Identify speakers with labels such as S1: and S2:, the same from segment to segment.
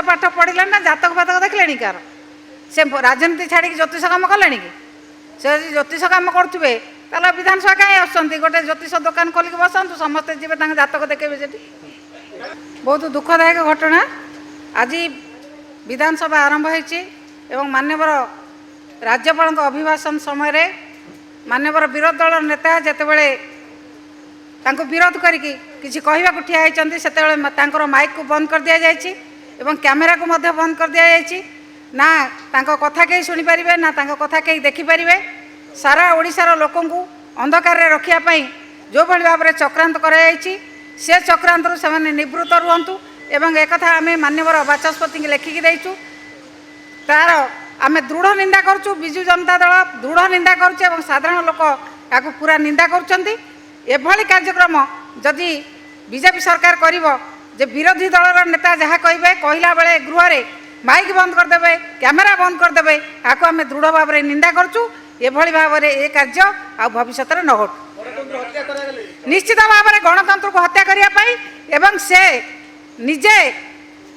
S1: पाठ पढ़िले ना जातक फातक देखले कार से राजनीति छाड़ी ज्योतिष कम कले कि से ज्योतिष कम करुवे ताला विधानसभा कहीं आसुँच गोटे ज्योतिष दुकान खोलिक बसतु समस्ते जी जातक देखेबे से बहुत दुखदायक घटना आज विधानसभा आरंभ होती माननीय राज्यपाल अभिभाषण समय माननीय विरोधी दल नेता जितेबले विरोध करके किसी कहवाक ठिया होती से माइक को बंद कर दि जाए कैमेरा को बंद कर दि जाए ना कथा कहीं शुणी पारे ना कथा कहीं देखिपारे सारा ओडिशार लोकों को अंधकार रखापी जो भाई भाव में चक्रांत कराई से चक्रांत से निवृत्त रुहतु एवं एक आम माननीय बाचस्पति लेखिकी देचु तार आम दृढ़ निंदा करुँ विजु जनता दल दृढ़ निंदा करुँ साधारण लोक या पूरा निंदा करी कार्यक्रम जदि बीजेपी सरकार करिवो जे विरोधी दलर नेता जहाँ कहे कहला बेले गृह रे माइक बंद करदे कैमेरा बंद करदे आपको आम दृढ़ भाव में निंदा करुँ एभली भाव में ये कार्य आ भविष्य न घटू निश्चित भाव में गणतंत्र को हत्या करने से निजे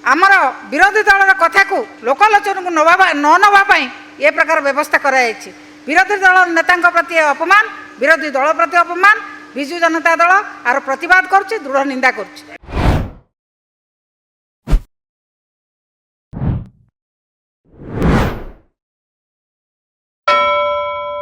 S1: आमर विरोधी दलर कथा को लोकलोचन को न नवाई ये प्रकार व्यवस्था कराई विरोधी दल नेता प्रति अपमान विरोधी दल प्रति अपमान विजु जनता दल आर प्रतिवाद करुच्ची दृढ़ निंदा करुच्ची।